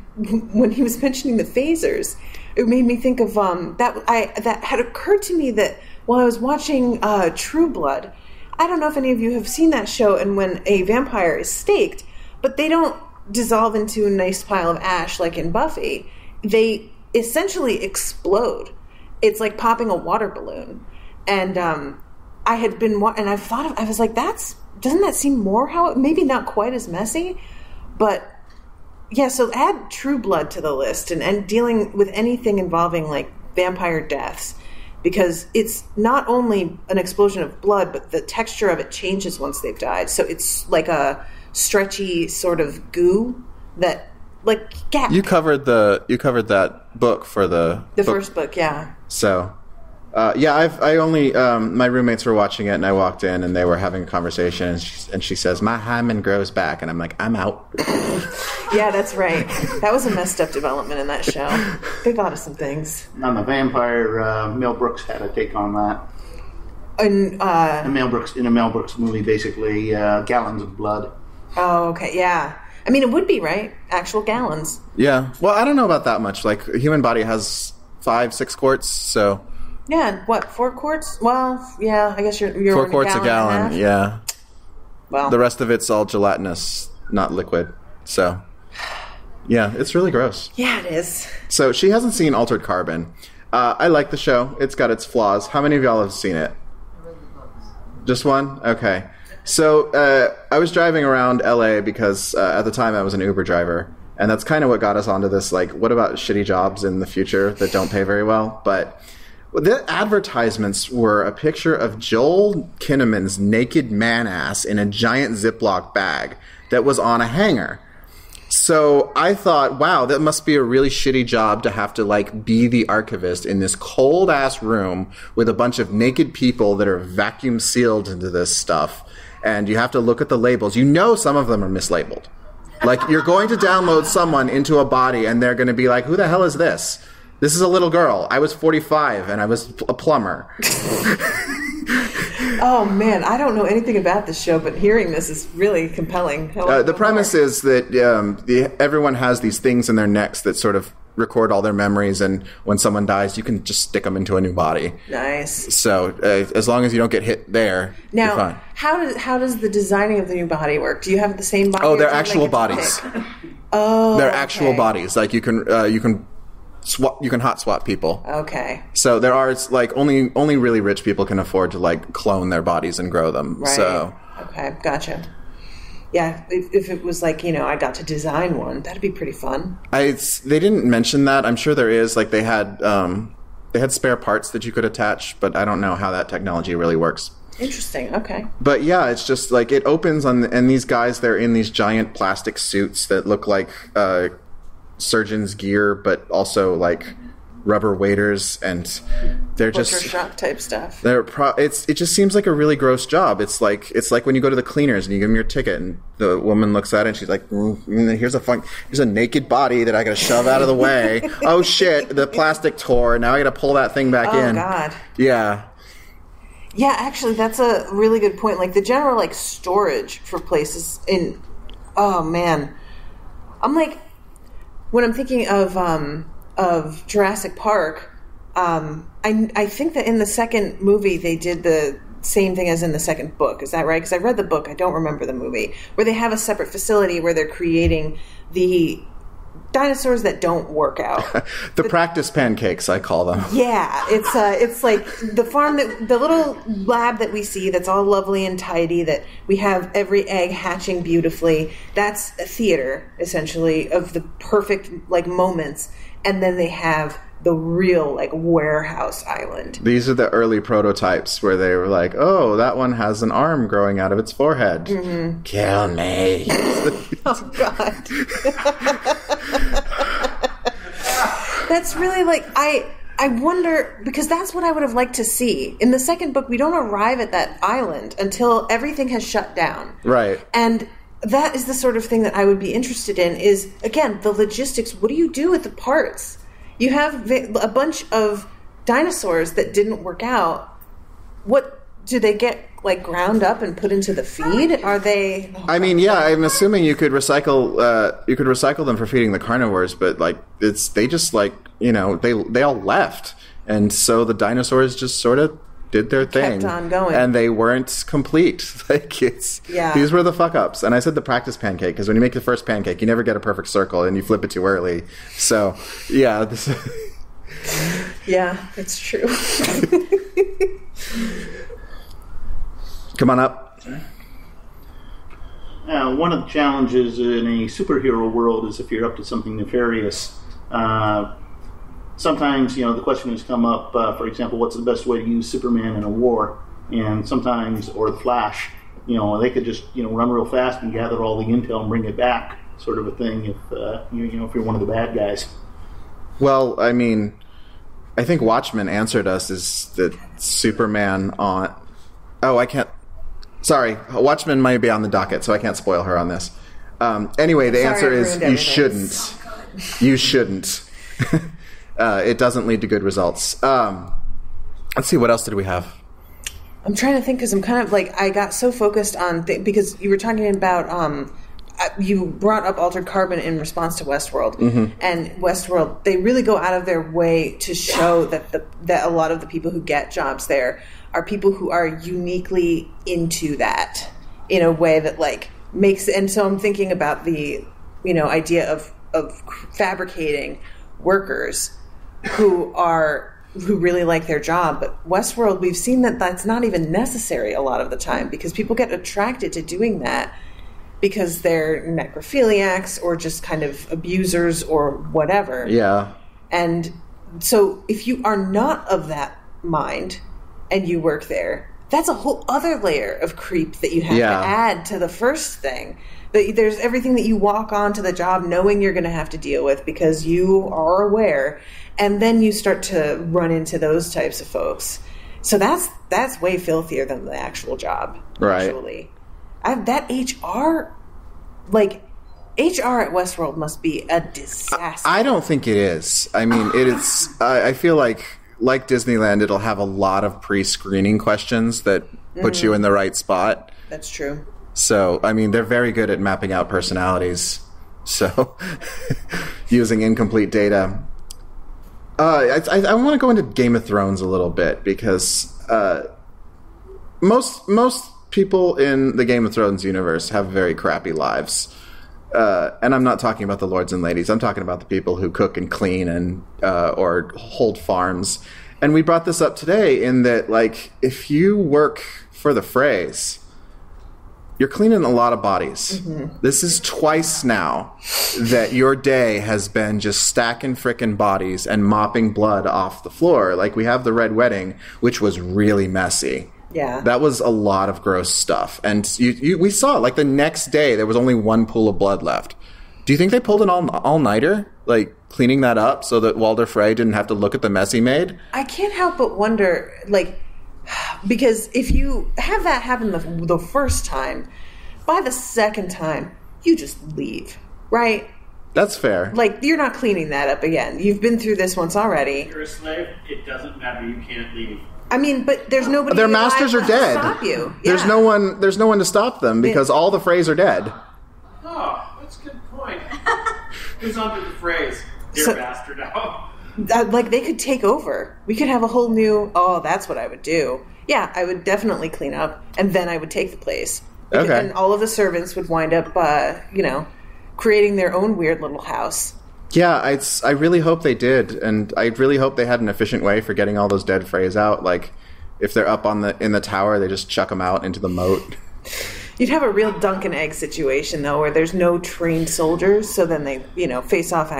when he was mentioning the phasers, it made me think of that had occurred to me that while I was watching True Blood. I don't know if any of you have seen that show, and when a vampire is staked, but they don't dissolve into a nice pile of ash like in Buffy. They essentially explode. It's like popping a water balloon. And I had been, and I was like, doesn't that seem more maybe not quite as messy, but yeah, so add True Blood to the list and dealing with anything involving, like, vampire deaths, because it's not only an explosion of blood, but the texture of it changes once they've died. So it's like a stretchy sort of goo that, like, gap. You covered that book for the first book, yeah. So, I only my roommates were watching it, and I walked in, and they were having a conversation, and she says, "My hymen grows back," and I'm like, "I'm out." Yeah, that's right. That was a messed up development in that show. They thought of some things. On the vampire, Mel Brooks had a take on that. In a Mel Brooks movie, basically, gallons of blood. Oh, okay, yeah. I mean, it would be, right? Actual gallons. Yeah. Well, I don't know about that much. Like, a human body has 5-6 quarts, so. Yeah, what, 4 quarts? Well, yeah, I guess you're 4 quarts a gallon, yeah. Well, the rest of it's all gelatinous, not liquid. So, yeah, it's really gross. Yeah, it is. So, she hasn't seen Altered Carbon. I like the show. It's got its flaws. How many of y'all have seen it? Just one? Okay. So, I was driving around LA because at the time I was an Uber driver. And that's kind of what got us onto this, like, what about shitty jobs in the future that don't pay very well? But the advertisements were a picture of Joel Kinnaman's naked man-ass in a giant Ziploc bag that was on a hanger. So I thought, wow, that must be a really shitty job to have to, like, be the archivist in this cold-ass room with a bunch of naked people that are vacuum sealed into this stuff. And you have to look at the labels. You know some of them are mislabeled. Like, you're going to download someone into a body, and they're going to be like, who the hell is this? This is a little girl. I was 45, and I was a plumber. Oh, man, I don't know anything about this show, but hearing this is really compelling. The premise is that everyone has these things in their necks that sort of record all their memories, and when someone dies, you can just stick them into a new body. Nice. So as long as you don't get hit there, now, you're fine. How does the designing of the new body work? Do you have the same body? Oh, they're actual bodies. Oh, they're actual bodies. Like, you can hot swap people. Okay. So there are, it's like only really rich people can afford to, like, clone their bodies and grow them. Right. So okay, gotcha. Yeah, if it was like, I got to design one, that'd be pretty fun. They didn't mention that. I'm sure there is. Like, they had spare parts that you could attach, but I don't know how that technology really works. Interesting. Okay. But yeah, it's just like it opens and these guys, they're in these giant plastic suits that look like surgeon's gear, but also like rubber waders, and they're Butcher just shop type stuff. it just seems like a really gross job. It's like when you go to the cleaners and you give them your ticket, and the woman looks at it and she's like, here's a naked body that I got to shove out of the way. Oh shit, the plastic tore. Now I got to pull that thing back in. Oh God. Yeah. Yeah, actually, that's a really good point. Like the general like storage for places in. Oh man, I'm like when I'm thinking of Jurassic Park. I think that in the second movie they did the same thing as in the second book. Is that right? Because I read the book. I don't remember the movie. Where they have a separate facility where they're creating the dinosaurs that don't work out. the practice pancakes, I call them. Yeah, it's like the farm the little lab that we see that's all lovely and tidy, that we have every egg hatching beautifully. That's a theater essentially of the perfect like moments, and then they have the real like warehouse island. These are the early prototypes where they were like, oh, that one has an arm growing out of its forehead. Mm-hmm. Kill me. Oh God. That's really like I wonder, because that's what I would have liked to see. In the second book, we don't arrive at that island until everything has shut down. Right. And that is the sort of thing that I would be interested in is, again, the logistics. What do you do with the parts? You have a bunch of dinosaurs that didn't work out. What do they get like ground up and put into the feed? Are they? I mean, yeah, I'm assuming you could recycle them for feeding the carnivores, but like they just like, you know, they all left, and so the dinosaurs just sort of did their thing, kept on going, and they weren't complete. Like these were the fuck ups. And I said the practice pancake because when you make the first pancake, you never get a perfect circle, and you flip it too early. So yeah, yeah, it's true. Come on up. One of the challenges in a superhero world is if you're up to something nefarious. Sometimes, you know, the question has come up, for example, what's the best way to use Superman in a war? And sometimes, or the Flash, you know, they could just, you know, run real fast and gather all the intel and bring it back, sort of a thing, if, if you're one of the bad guys. Well, I mean, I think Watchmen answered us is that Superman on... Oh, I can't... Sorry, Watchmen might be on the docket, so I can't spoil her on this. Anyway, the answer is you shouldn't. You shouldn't. It doesn't lead to good results. Let's see, what else did we have? I'm trying to think because I'm kind of like, I got so focused on, because you were talking about, you brought up Altered Carbon in response to Westworld. Mm-hmm. And Westworld, they really go out of their way to show that a lot of the people who get jobs there are people who are uniquely into that in a way that like makes, and so I'm thinking about the, you know, idea of fabricating workers who really like their job. But Westworld, we've seen that that's not even necessary a lot of the time, because people get attracted to doing that because they're necrophiliacs or just kind of abusers or whatever. Yeah. And so if you are not of that mind and you work there, that's a whole other layer of creep that you have to add to the first thing. There's everything that you walk onto the job knowing you're going to have to deal with because you are aware, and then you start to run into those types of folks. So that's way filthier than the actual job. Right. Actually, that HR at Westworld must be a disaster. I don't think it is. I mean, it is. I feel like Disneyland, it'll have a lot of pre-screening questions that put you in the right spot. That's true. So, I mean, they're very good at mapping out personalities. So, using incomplete data. I want to go into Game of Thrones a little bit because most people in the Game of Thrones universe have very crappy lives. And I'm not talking about the lords and ladies. I'm talking about the people who cook and clean and or hold farms. And we brought this up today in that, like, if you work for the Freys, you're cleaning a lot of bodies. Mm-hmm. This is twice now that your day has been just stacking frickin' bodies and mopping blood off the floor. Like, we have the Red Wedding, which was really messy. Yeah. That was a lot of gross stuff. And we saw, like, the next day, there was only one pool of blood left. Do you think they pulled an all-nighter, like cleaning that up so that Walder Frey didn't have to look at the mess he made? I can't help but wonder, like, because if you have that happen the first time, by the second time, you just leave, right? That's fair. Like, you're not cleaning that up again. You've been through this once already. You're a slave, it doesn't matter, you can't leave. I mean, but there's nobody. Their masters are dead. To stop you. There's Yeah. no one. There's no one to stop them because all the Freys are dead. Oh, that's a good point. Who's under the phrase? Dear So- bastard now. Like, they could take over. We could have a whole new. Oh, that's what I would do. Yeah, I would definitely clean up, and then I would take the place. Okay. And all of the servants would wind up, creating their own weird little house. Yeah, I really hope they did, and I really hope they had an efficient way for getting all those dead Freys out. Like, if they're up in the tower, they just chuck them out into the moat. You'd have a real dunk and egg situation, though, where there's no trained soldiers, so then they, face off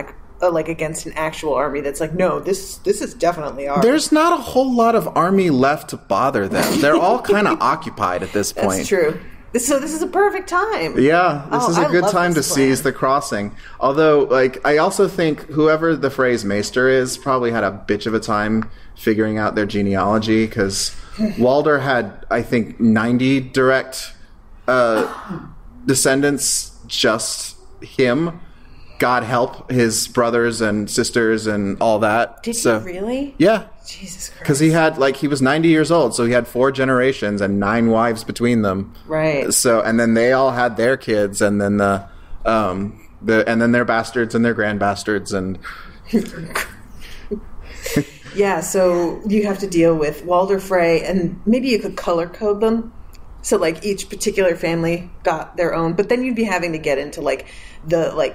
against an actual army that's like, no, this is definitely ours. There's not a whole lot of army left to bother them. They're all kind of occupied at this point. That's true. So this is a perfect time. Yeah, this is a good time to seize the crossing. Although, I also think whoever the Frey's Maester is probably had a bitch of a time figuring out their genealogy, because Walder had, I think, 90 direct descendants, just him. God help his brothers and sisters and all that. Did he really? Yeah. Jesus Christ. Because he was 90 years old, so he had 4 generations and 9 wives between them. Right. So, and then they all had their kids, and then and then their bastards and their grandbastards, and yeah. So you have to deal with Walder Frey, and maybe you could color code them. So each particular family got their own, but then you'd be having to get into the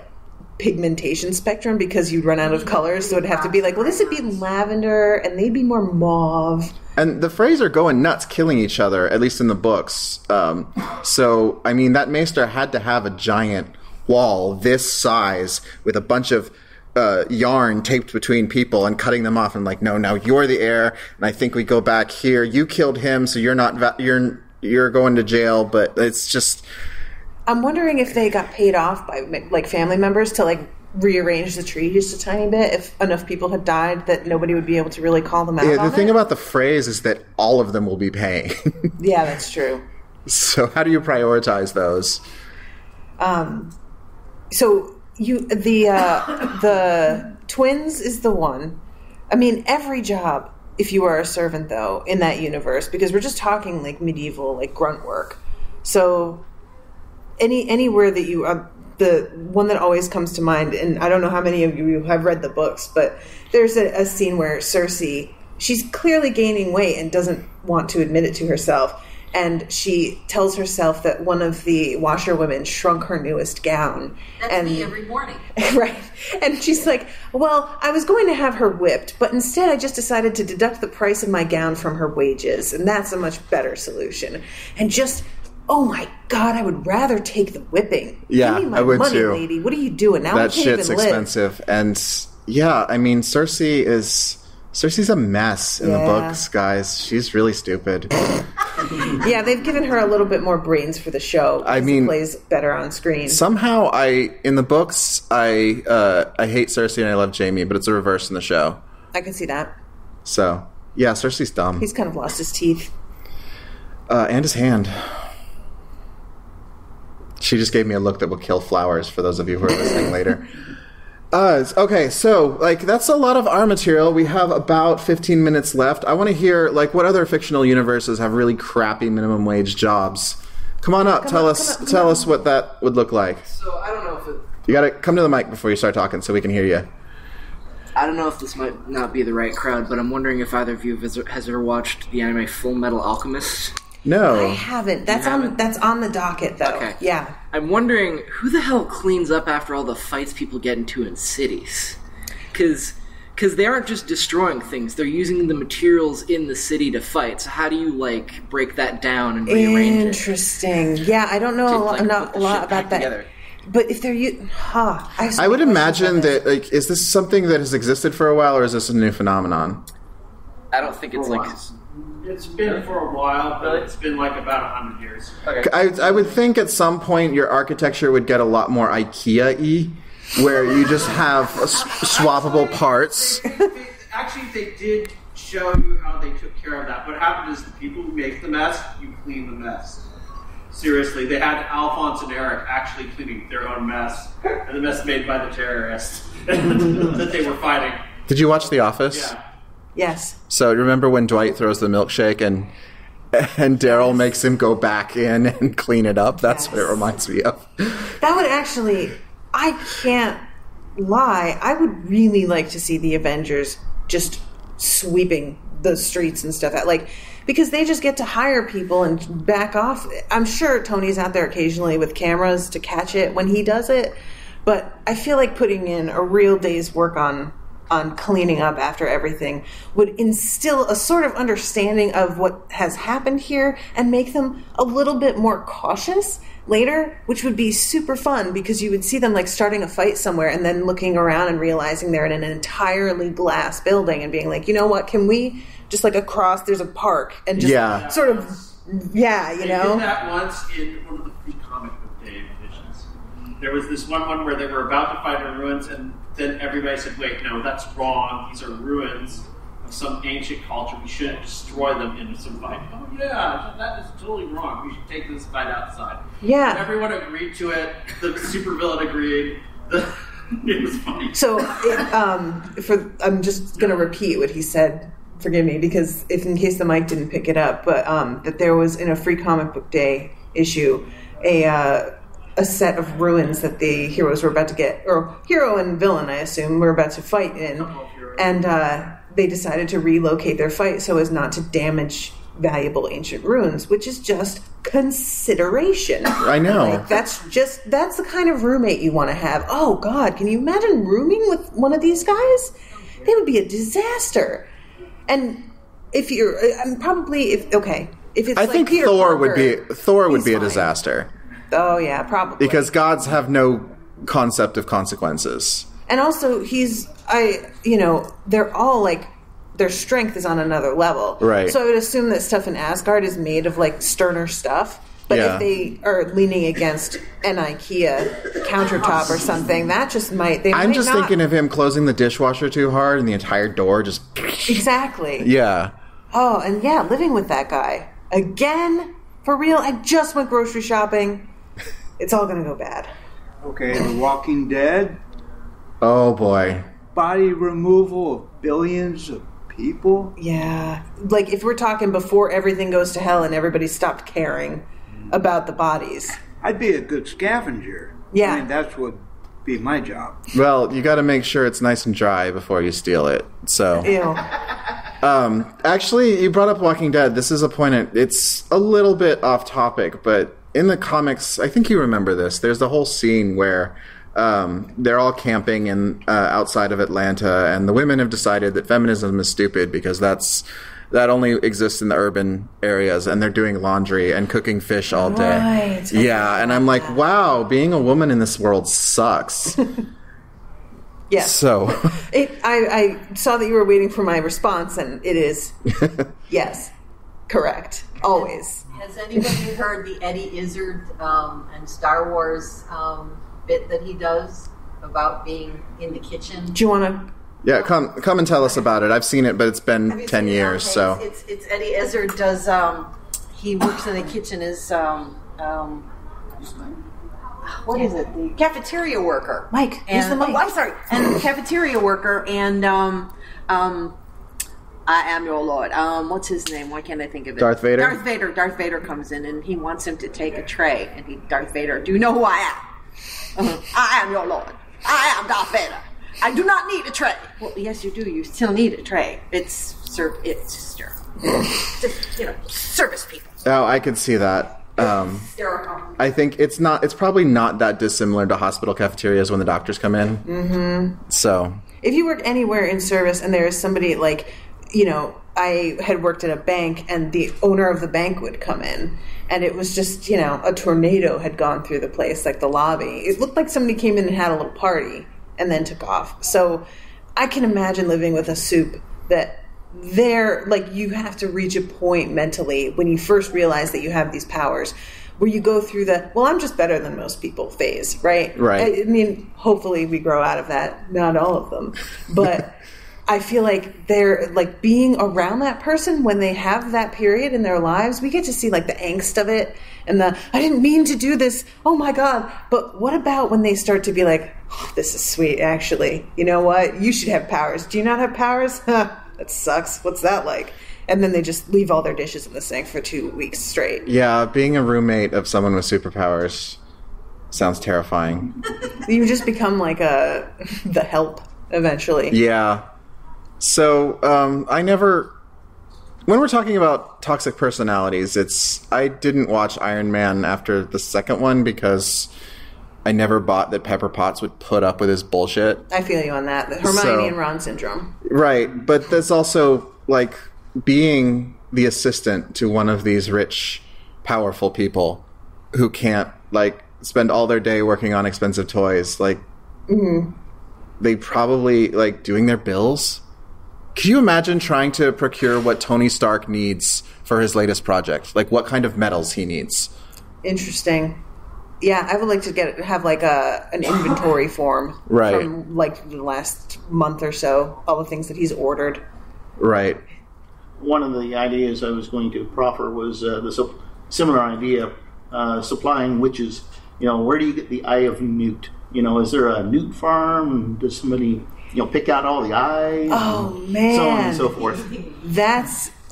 pigmentation spectrum because you'd run out of colors, so it'd have to be this would be lavender and they'd be more mauve. And the Freys are going nuts, killing each other, at least in the books. So, I mean, that Maester had to have a giant wall this size with a bunch of yarn taped between people and cutting them off and no, now you're the heir, and I think we go back here. You killed him, so you're not you're going to jail, but it's just... I'm wondering if they got paid off by family members to rearrange the tree just a tiny bit. If enough people had died that nobody would be able to really call them out. Yeah, the thing about the Freys is that all of them will be paying. Yeah, that's true. So how do you prioritize those? So the twins is the one. I mean, every job, if you are a servant though, in that universe, because we're just talking medieval grunt work. So anywhere that you the one that always comes to mind, and I don't know how many of you have read the books, but there's a scene where Cersei, she's clearly gaining weight and doesn't want to admit it to herself, and she tells herself that one of the washerwomen shrunk her newest gown. That's me every morning. Right. And she's like, well, I was going to have her whipped, but instead I just decided to deduct the price of my gown from her wages, and that's a much better solution. And just... oh my God, I would rather take the whipping. Yeah, give me my I would money, too. lady. What are you doing now? That I can't shit's even live. expensive, and yeah, I mean, Cersei's a mess in the books, guys. She's really stupid. Yeah, they've given her a little bit more brains for the show. I mean, it plays better on screen. Somehow, in the books, I hate Cersei and I love Jaime, but it's a reverse in the show. I can see that. So yeah, Cersei's dumb. He's kind of lost his teeth and his hand. She just gave me a look that will kill flowers for those of you who are listening later. Okay, so that's a lot of our material. We have about 15 minutes left. I want to hear what other fictional universes have really crappy minimum wage jobs. Come on up. Tell us what that would look like. So I don't know if you got to come to the mic before you start talking so we can hear you. I don't know if this might not be the right crowd, but I'm wondering if either of you has ever watched the anime Full Metal Alchemist. No. I haven't. That's on the docket, though. Okay. Yeah. I'm wondering who the hell cleans up after all the fights people get into in cities? Because they aren't just destroying things; they're using the materials in the city to fight. So how do you break that down and rearrange it? Interesting. Yeah, I don't know a lot about that. Together. But if they're I would imagine that is this something that has existed for a while, or is this a new phenomenon? I don't think it's It's been for a while, but it's been like about 100 years. Okay. I would think at some point your architecture would get a lot more IKEA-y, where you just have swappable parts. Actually, they did show you how they took care of that. What happened is the people who make the mess, you clean the mess. Seriously, they had Alphonse and Eric actually cleaning their own mess, and the mess made by the terrorists that they were fighting. Did you watch The Office? Yeah. Yes. So remember when Dwight throws the milkshake and Daryl makes him go back in and clean it up? That's what it reminds me of. That would actually, I can't lie, I would really like to see the Avengers just sweeping the streets and stuff. Because they just get to hire people and back off. I'm sure Tony's out there occasionally with cameras to catch it when he does it, but I feel like putting in a real day's work on cleaning up after everything would instill a sort of understanding of what has happened here and make them a little bit more cautious later, which would be super fun because you would see them like starting a fight somewhere and then looking around and realizing they're in an entirely glass building and being like, you know what, can we just like across, there's a park and just sort of, you know? They did that once in one of the free comic book day editions. There was this one where they were about to fight in ruins, and then everybody said, wait, no, that's wrong. These are ruins of some ancient culture. We shouldn't destroy them in some fight. Oh, yeah, that is totally wrong. We should take this fight outside. Yeah. And everyone agreed to it. The supervillain agreed. It was funny. So, I'm just going to repeat what he said. Forgive me, because in case the mic didn't pick it up, but that there was in a free comic book day issue a set of ruins that the heroes were about to get, or hero and villain, I assume, were about to fight in, and they decided to relocate their fight so as not to damage valuable ancient ruins, which is just consideration. I know. That's the kind of roommate you want to have. Oh God, can you imagine rooming with one of these guys? They would be a disaster. And if you're, if it's I like think Peter Thor Parker, would be a disaster. Oh yeah, probably. Because gods have no concept of consequences. And also they're all like, their strength is on another level. Right. So I would assume that stuff in Asgard is made of like sterner stuff. But if they are leaning against an IKEA countertop or something, that just might... I'm just thinking of him closing the dishwasher too hard and the entire door just... Exactly. Yeah. Oh, and yeah, living with that guy. Again? For real? I just went grocery shopping. It's all going to go bad. Okay, The Walking Dead. Oh, boy. Body removal of billions of people. Yeah. Like, if we're talking before everything goes to hell and everybody stopped caring about the bodies. I'd be a good scavenger. Yeah. I mean, that's what would be my job. Well, you got to make sure it's nice and dry before you steal it. So, ew. Actually, you brought up Walking Dead. This is a point. It's a little bit off topic, but in the comics, I think you remember this. There's the whole scene where they're all camping in outside of Atlanta, and the women have decided that feminism is stupid because that only exists in the urban areas, and they're doing laundry and cooking fish all day. Right. Yeah, and I'm like, wow, being a woman in this world sucks. Yes. So I saw that you were waiting for my response, and it is yes, correct, always. Has anybody heard the Eddie Izzard and Star Wars bit that he does about being in the kitchen? Do you want to? Yeah, come and tell us about it. I've seen it, but it's been 10 years, so... It's Eddie Izzard does, he works in the kitchen as, what is it? The cafeteria worker. Mike, use the mic. Oh, I'm sorry. And the cafeteria worker, and, I am your lord. What's his name? Why can't I think of it? Darth Vader? Darth Vader comes in, and he wants him to take a tray. And Darth Vader, do you know who I am? I am your lord. I am Darth Vader. I do not need a tray. Well, yes, you do. You still need a tray. It's just service people. Oh, I could see that. I think it's probably not that dissimilar to hospital cafeterias when the doctors come in. Mm-hmm. So if you work anywhere in service and there is somebody like, I had worked at a bank and the owner of the bank would come in and it was just, a tornado had gone through the place, like the lobby. It looked like somebody came in and had a little party and then took off. So I can imagine living with a soup that they're like, you have to reach a point mentally when you first realize that you have these powers where you go through the, well, I'm just better than most people phase, right? Right. I mean, hopefully we grow out of that. Not all of them. But I feel like they're like being around that person when they have that period in their lives, we get to see like the angst of it and the, I didn't mean to do this. Oh my God. But what about when they start to be like, oh, this is sweet, actually. You know what? You should have powers. Do you not have powers? Huh, that sucks. What's that like? And then they just leave all their dishes in the sink for 2 weeks straight. Yeah, being a roommate of someone with superpowers sounds terrifying. You just become like the help eventually. Yeah. So when we're talking about toxic personalities, I didn't watch Iron Man after the second one because I never bought that Pepper Potts would put up with his bullshit. I feel you on that. The Hermione and Ron syndrome. Right, but there's also like being the assistant to one of these rich, powerful people who can't like spend all their day working on expensive toys. Like, they probably like doing their bills. Could you imagine trying to procure what Tony Stark needs for his latest project? Like what kind of metals he needs? Interesting. Yeah, I would like to have like an inventory form from like the last month or so, all the things that he's ordered. Right. One of the ideas I was going to proffer was this similar idea, supplying witches. You know, where do you get the eye of newt? You know, is there a newt farm? Does somebody, pick out all the eyes? Oh, man. So on and so forth.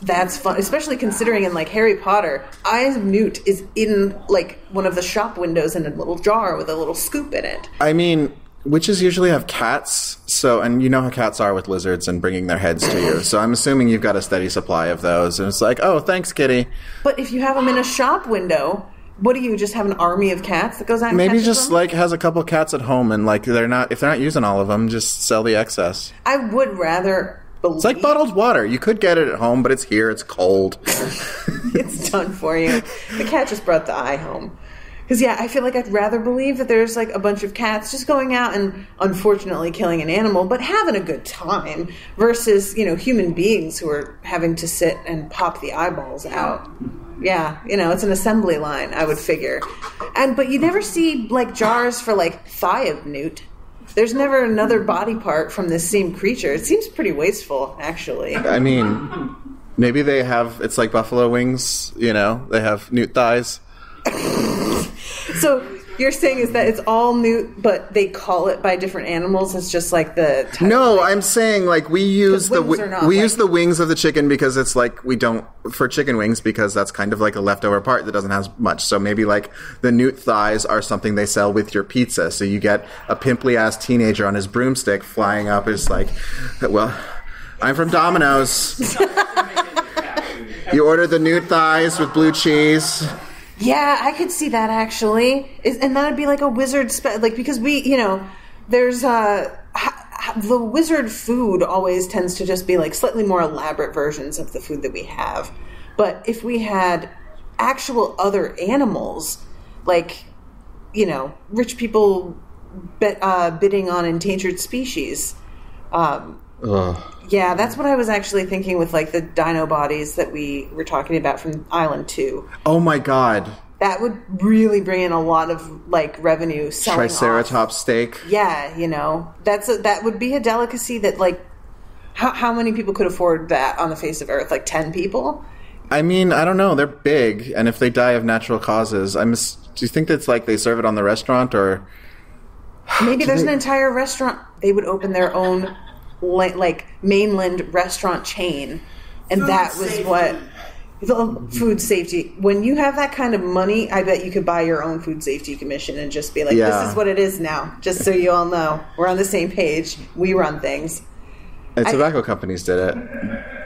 That's fun, especially considering in like Harry Potter, Eyes of Newt is in like one of the shop windows in a little jar with a little scoop in it. I mean, witches usually have cats, and you know how cats are with lizards and bringing their heads to you. So I'm assuming you've got a steady supply of those, and it's like, oh, thanks, kitty. But if you have them in a shop window, what do you just have an army of cats that goes out and maybe catches just them? Like has a couple cats at home, and like if they're not using all of them, just sell the excess. I would rather believe. It's like bottled water. You could get it at home, but it's here. It's cold. It's done for you. The cat just brought the eye home. Because, yeah, I feel like I'd rather believe that there's, like, a bunch of cats just going out and, unfortunately, killing an animal, but having a good time, versus, human beings who are having to sit and pop the eyeballs out. Yeah, it's an assembly line, I would figure. But you never see, like, jars for, like, thigh of newt. There's never another body part from this same creature. It seems pretty wasteful, actually. I mean, maybe they have, it's like buffalo wings, they have newt thighs. So you're saying is that it's all newt, but they call it by different animals? It's just like the type. No, I'm saying like we use the use the wings of the chicken because it's like we don't for chicken wings because that's kind of like a leftover part that doesn't have much. So maybe like the newt thighs are something they sell with your pizza. So you get a pimply ass teenager on his broomstick flying up. It's like, well, I'm from Domino's. You order the newt thighs with blue cheese. Yeah, I could see that actually, and that would be like a wizard because there's the wizard food always tends to just be like slightly more elaborate versions of the food that we have. But if we had actual other animals, like rich people bidding on endangered species. Yeah, that's what I was actually thinking with like the dino bodies that we were talking about from Island 2. Oh my god. That would really bring in a lot of like revenue selling Triceratops steak. Yeah, that would be a delicacy that like how many people could afford that on the face of Earth? Like 10 people? I mean, I don't know. They're big, and if they die of natural causes, do you think that's like they serve it on the restaurant or maybe there's an entire restaurant they would open their own like mainland restaurant chain, and food that was safety. What the food safety. When you have that kind of money, I bet you could buy your own food safety commission and just be like, This is what it is now. Just so you all know, we're on the same page. We run things. And tobacco companies did it.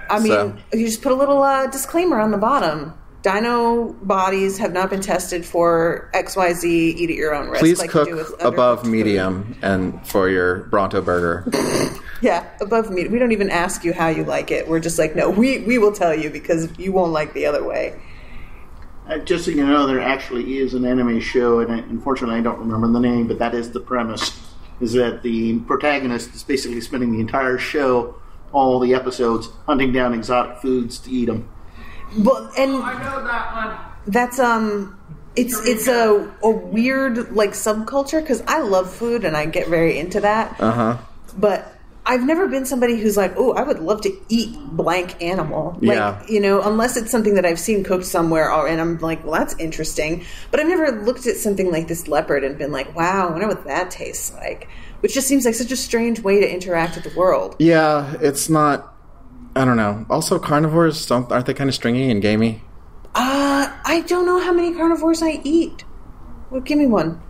I mean, you just put a little disclaimer on the bottom. Dino bodies have not been tested for XYZ. Eat at your own risk. Please like cook you do with above medium and for your Bronto burger. Yeah, above medium. We don't even ask you how you like it. We're just like, no, we will tell you because you won't like the other way. Just so you know, there actually is an anime show, and unfortunately I don't remember the name, but that is the premise, is that the protagonist is basically spending the entire show all the episodes, hunting down exotic foods to eat them. Well, and I know that one. that's it's a weird like subculture because I love food and I get very into that. But I've never been somebody who's like, oh, I would love to eat blank animal. Like, Yeah. Unless it's something that I've seen cooked somewhere and I'm like, well, that's interesting. But I've never looked at something like this leopard and been like, wow, I wonder what that tastes like. Which just seems like such a strange way to interact with the world. Yeah, it's not. I don't know. Also, carnivores aren't they kind of stringy and gamey? I don't know how many carnivores I eat. Well, give me one.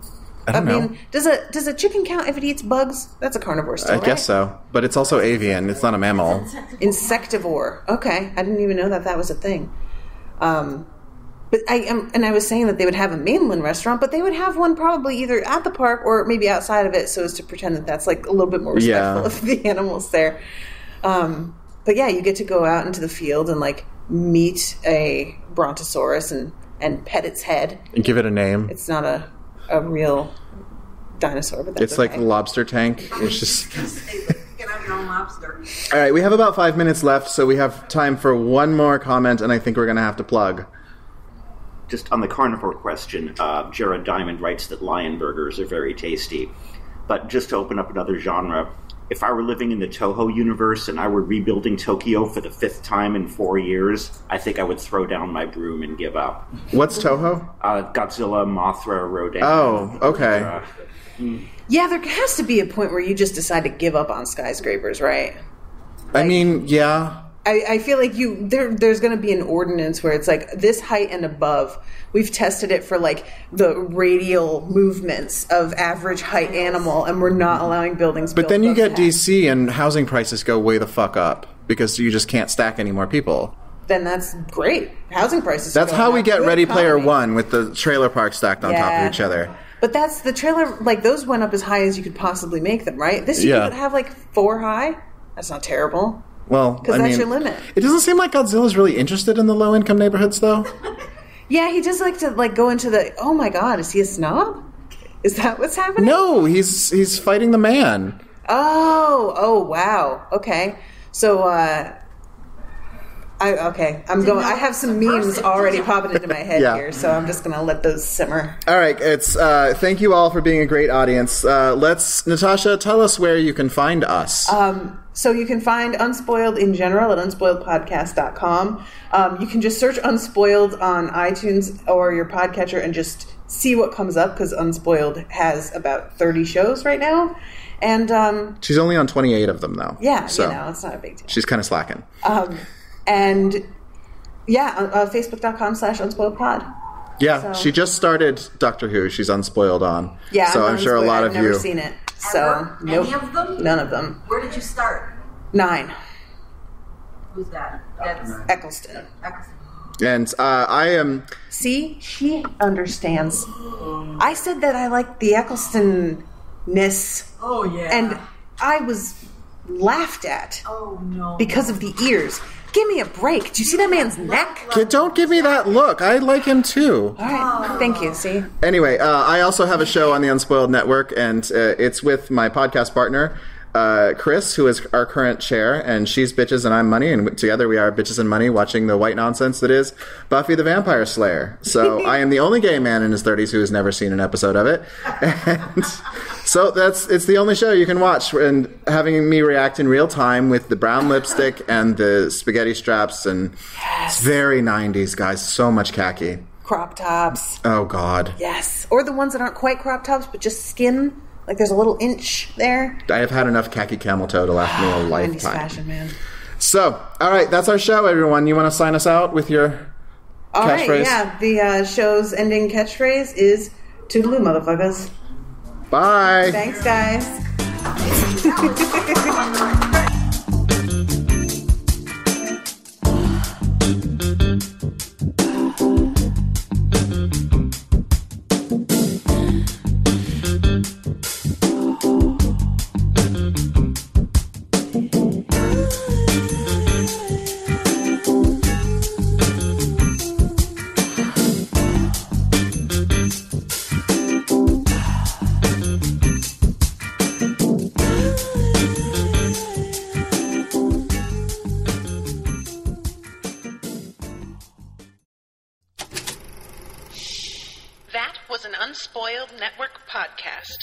I don't know. mean, does a chicken count if it eats bugs? That's a carnivore still, I right? guess so, but it's also avian. It's not a mammal. Insectivore. Okay, I didn't even know that was a thing. But I was saying that they would have a mainland restaurant, but they would have one probably either at the park or maybe outside of it, so as to pretend that that's like a little bit more respectful of the animals there. But yeah, you get to go out into the field and like meet a brontosaurus and pet its head And give it a name. It's not a real dinosaur, but that's It's like the lobster tank. It's just. Get out your own lobster. All right, we have about 5 minutes left, so we have time for one more comment, and I think we're going to have to plug. Just on the carnivore question, Jared Diamond writes that lion burgers are very tasty. But just to open up another genre, if I were living in the Toho universe and I were rebuilding Tokyo for the 5th time in 4 years, I think I would throw down my broom and give up. What's Toho? Godzilla, Mothra, Rodan. Oh, okay. Yeah, there has to be a point where you just decide to give up on skyscrapers, right? I mean, yeah. I feel like there's going to be an ordinance where it's like this height and above. We've tested it for like the radial movements of average height animal, and we're not allowing buildings. But built then you above get that. DC and housing prices go way the fuck up because you just can't stack any more people. Then that's great. Housing prices. That's are how going we up. get Good Ready Player economy. One with the trailer park stacked on top Yeah. of each other. But that's the trailer. Like those went up as high as you could possibly make them. Right? This you could have like 4 high. That's not terrible. Well, Because that's your limit. It doesn't seem like Godzilla's really interested in the low-income neighborhoods, though. Yeah, he does like to like go into the. Oh my God, is he a snob? Is that what's happening? No, he's fighting the man. Oh, wow. Okay. So, I have some memes already popping into my head Yeah. here, so I'm just gonna let those simmer. All right, it's thank you all for being a great audience. Natasha, tell us where you can find us. So you can find Unspoiled in general at unspoiledpodcast.com. You can just search Unspoiled on iTunes or your podcatcher and just see what comes up, because Unspoiled has about 30 shows right now. And She's only on 28 of them, though. yeah, so it's not a big deal. she's kind of slacking. And yeah, facebook.com/unspoiledpod. Yeah, so- she just started Doctor Who. She's Unspoiled on. Yeah, so I'm sure a Unspoiled. lot I've of never you. seen it. So nope, Any of them? none of them. Where did you start? 9. Who's that? That's Eccleston. Eccleston. And I am. See, she understands. I said that I like the Eccleston-ness, Oh yeah. and I was laughed at oh no. because of the ears. Give me a break. Do you see that man's neck? Don't give me that look. I like him too. All right, thank you. See, Anyway, I also have a show on the Unspoiled Network, and it's with my podcast partner, Chris, who is our current chair, and she's Bitches and I'm Money, and together we are Bitches and Money watching the white nonsense that is Buffy the Vampire Slayer. So I am the only gay man in his 30s who has never seen an episode of it. And so it's the only show you can watch, and having me react in real time with the brown lipstick and the spaghetti straps, and it's very 90s, guys. So much khaki. crop tops. Oh, God. Yes, or the ones that aren't quite crop tops, but just skin. Like there's a little inch there. I have had enough khaki camel toe to last me a 90s lifetime. fashion, man. So, all right, that's our show, everyone. You want to sign us out with your All right, catchphrase? yeah. The show's ending catchphrase is "Toodaloo, motherfuckers." Bye. Thanks, guys. Unspoiled Network podcast.